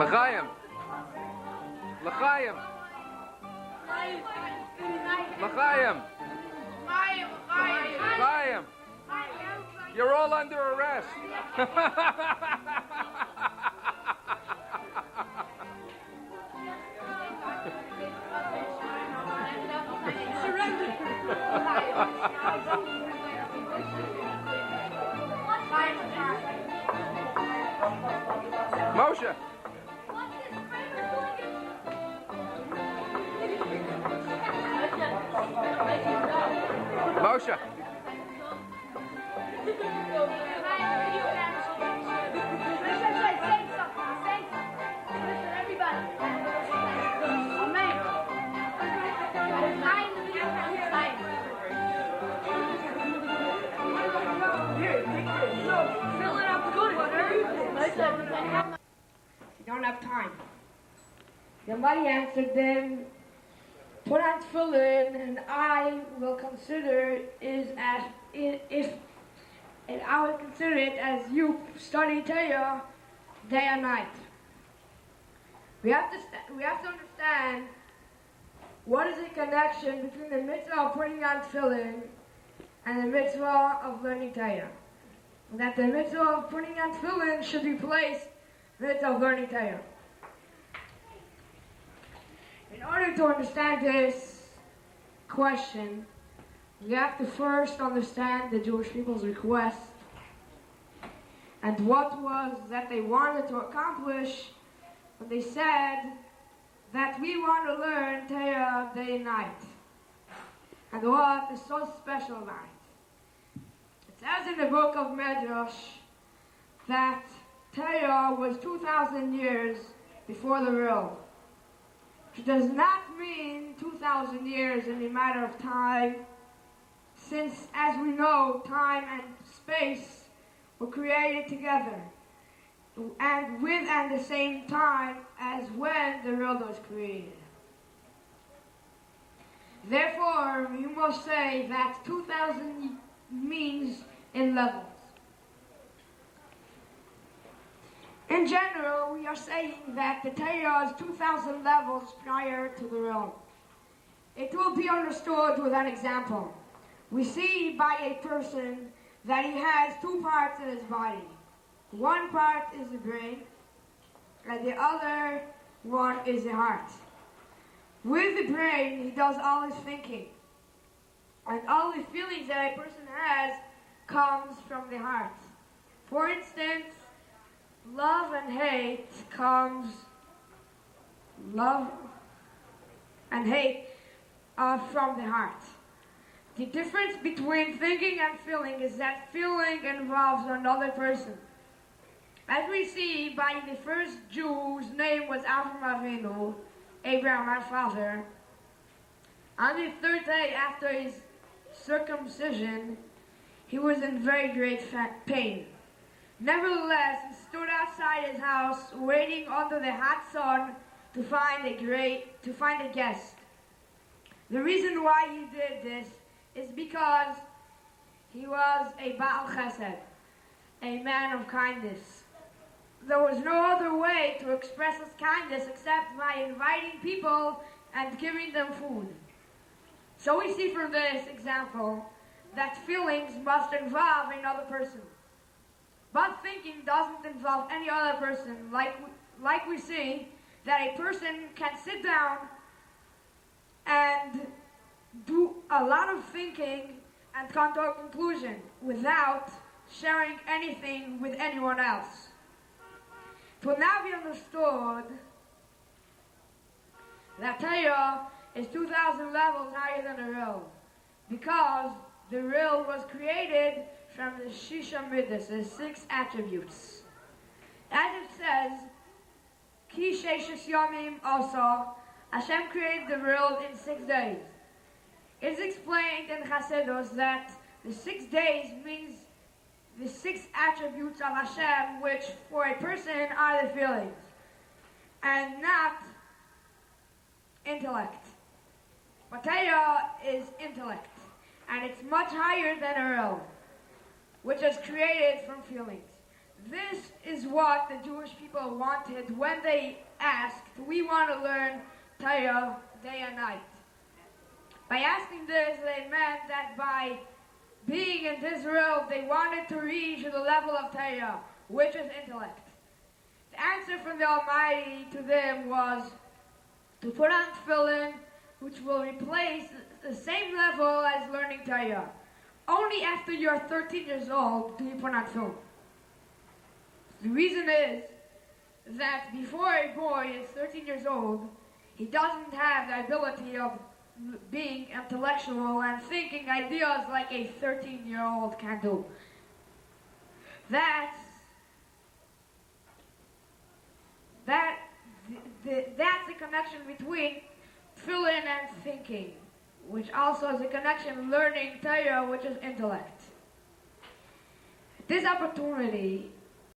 L'chaim. L'chaim. L'chaim. L'chaim. You're all under arrest. Moshe. Moshe. You don't have time. Somebody answered them, put on tefillin, and I will consider it as I will consider it as you study Torah day and night. We have to understand what is the connection between the mitzvah of putting on tefillin and the mitzvah of learning Torah. That the mitzvah of putting on tefillin should replace the mitzvah of learning Torah. In order to understand this question, we have to first understand the Jewish people's request and what was that they wanted to accomplish when they said that we want to learn Torah day and night. And what is so special about it? It says in the book of Midrash that Torah was 2,000 years before the world. Which does not mean 2,000 years in the matter of time, since, as we know, time and space were created together, and with and the same time as when the world was created. Therefore, you must say that 2,000 means in levels. In general, we are saying that the Torah is 2,000 levels prior to the world. It will be understood with an example. We see by a person that he has two parts in his body. One part is the brain, and the other one is the heart. With the brain, he does all his thinking. And all the feelings that a person has comes from the heart. For instance, love and hate from the heart. The difference between thinking and feeling is that feeling involves another person. As we see by the first Jew whose name was Avraham Avinu, Abraham our father, on the third day after his circumcision, he was in very great pain. Nevertheless, he stood outside his house, waiting under the hot sun to find a guest. The reason why he did this is because he was a Baal Chesed, a man of kindness. There was no other way to express his kindness except by inviting people and giving them food. So we see from this example that feelings must involve another person. But thinking doesn't involve any other person, like we see that a person can sit down and do a lot of thinking and come to a conclusion without sharing anything with anyone else. It will now be understood that Torah is 2,000 levels higher than the real, because the real was created from the Shisha Midas, the 6 attributes. As it says, Ki Sheishes Yomim also, Hashem created the world in 6 days. It is explained in Chassidus that the 6 days means the 6 attributes of Hashem, which for a person are the feelings, and not intellect. But Torah is intellect, and it's much higher than a real, which is created from feelings. this is what the Jewish people wanted when they asked, we want to learn Torah day and night. By asking this, they meant that by being in this world, they wanted to reach the level of Torah, which is intellect. The answer from the Almighty to them was to put on tefillin, which will replace the same level as learning Torah. Only after you're 13 years old do you put on tefillin. The reason is that before a boy is 13 years old, he doesn't have the ability of being intellectual and thinking ideas like a 13-year-old can do. That's the connection between tefillin and thinking, which also is a connection learning Torah, which is intellect. This opportunity